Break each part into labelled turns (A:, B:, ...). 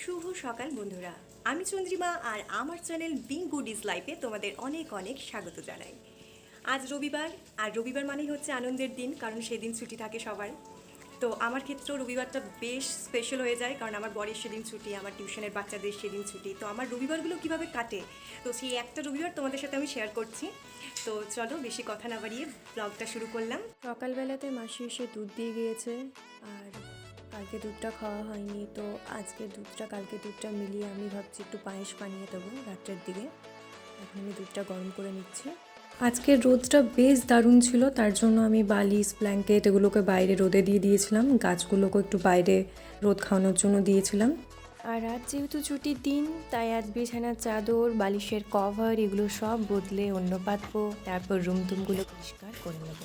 A: শুভ সকাল বন্ধুরা, আমি চন্দ্রিমা আর আমার চ্যানেল বিং গুডিজ লাইফে তোমাদের অনেক অনেক স্বাগত জানাই। আজ রবিবার, আর রবিবার মানেই হচ্ছে আনন্দের দিন, কারণ সেদিন ছুটি থাকে সবার। তো আমার ক্ষেত্রেও রবিবারটা বেশ স্পেশাল হয়ে যায়, কারণ আমার বরের সেদিন ছুটি, আমার টিউশনের বাচ্চাদের সেদিন ছুটি। তো আমার রবিবারগুলো কীভাবে কাটে, তো সেই একটা রবিবার তোমাদের সাথে আমি শেয়ার করছি। তো চলো বেশি কথা না বাড়িয়ে ব্লগটা শুরু করলাম। সকালবেলাতে মাসি এসে দুধ দিয়ে গিয়েছে, আর কালকে দুধটা খাওয়া হয়নি, তো আজকে দুধটা কালকে দুধটা মিলিয়ে আমি ভাবছি একটু পায়েস বানিয়ে দেবো রাত্রের দিকে। এখন আমি দুধটা গরম করে নিচ্ছি। আজকের রোদটা বেশ দারুণ ছিল, তার জন্য আমি বালিশ ব্ল্যাঙ্কেট এগুলোকে বাইরে রোদে দিয়ে দিয়েছিলাম, গাছগুলোকে একটু বাইরে রোদ খাওয়ানোর জন্য দিয়েছিলাম। আর আজ যেহেতু ছুটির দিন, তাই আজ বিছানার চাদর, বালিশের কভার এগুলো সব বদলে অন্য পাতবো, তারপর রুম টুমগুলো পরিষ্কার করে নেব।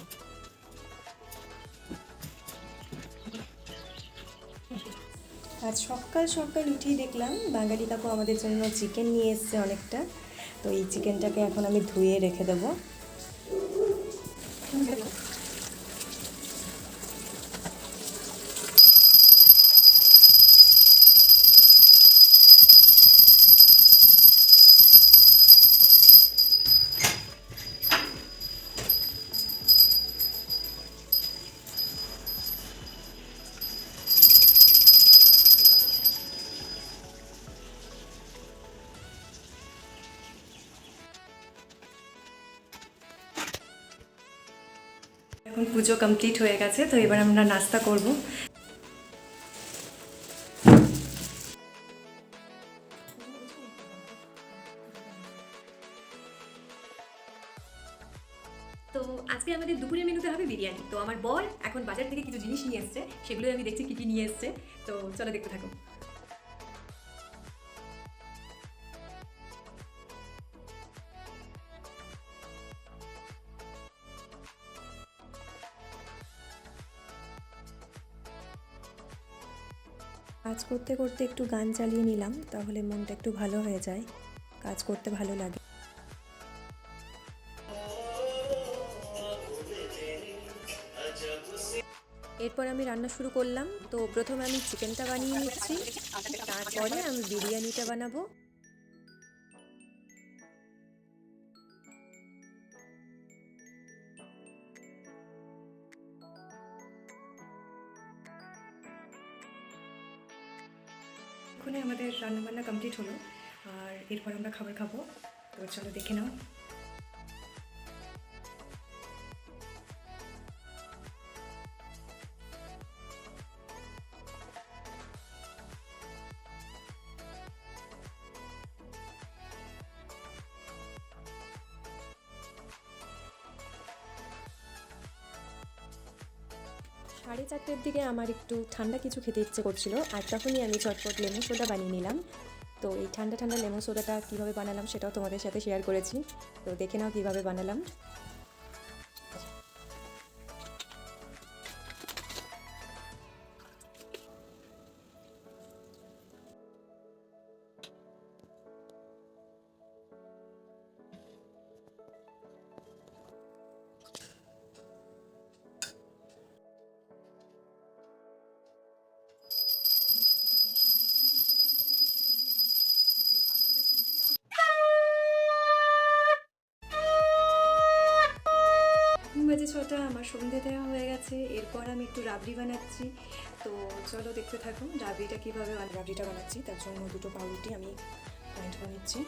A: আজ সকাল সকাল উঠেই দেখলাম বাঙালি কাকু আমাদের জন্য চিকেন নিয়ে এসছে অনেকটা। তো এই চিকেনটাকে এখন আমি ধুয়ে রেখে দেবো। এখন পুজো কমপ্লিট হয়ে গেছে, তো এবার আমরা নাস্তা করব। তো আজকে আমাদের দুপুরের মেনুতে হবে বিরিয়ানি। তো আমার বর এখন বাজার থেকে কিছু জিনিস নিয়ে এসছে, সেগুলোই আমি দেখছি কী কী নিয়ে এসছে। তো চলো দেখতে থাকো। কাজ করতে করতে একটু গান চালিয়ে নিলাম, তাহলে মনটা একটু ভালো হয়ে যায়, কাজ করতে ভালো লাগে। এরপর আমি রান্না শুরু করলাম। তো প্রথমে আমি চিকেনটা বানিয়ে নিচ্ছি, তারপরে আমি বিরিয়ানিটা বানাবো। এখানে আমাদের রান্নাবান্না কমপ্লিট হলো, আর এরপর আমরা খাবার খাবো। তো চলো দেখে নাও। সাড়ে 4টের দিকে আমার একটু ঠান্ডা কিছু খেতে ইচ্ছে করছিল, আর তখনই আমি চটপট লেমন সোডা বানিয়ে নিলাম। তো এই ঠান্ডা ঠান্ডা লেমন সোডাটা কীভাবে বানালাম সেটাও তোমাদের সাথে শেয়ার করেছি, তো দেখে নাও কীভাবে বানালাম। বাজে 6টা, আমার সন্ধে দেওয়া হয়ে গেছে। এরপর আমি একটু রাবড়ি বানাচ্ছি। তো চলো দেখতে থাকুন রাবড়িটা কীভাবে রাবড়িটা বানাচ্ছি। তার জন্য দুটো পাউরুটি আমি গ্রাইন্ড করে নিচ্ছি।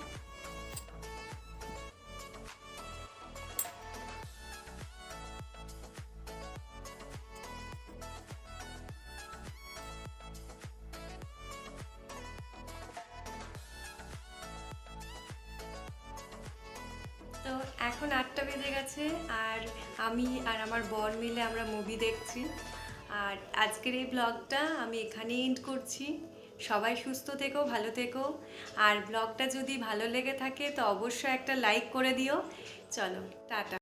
A: তো এখন 8টা বেজে গেছে, আর আমি আর আমার বর মিলে আমরা মুভি দেখছি। আর আজকের এই ব্লগটা আমি এখানেই এন্ড করছি। সবাই সুস্থ থেকো, ভালো থেকো। আর ব্লগটা যদি ভালো লেগে থাকে তো অবশ্যই একটা লাইক করে দিও। চলো টাটা।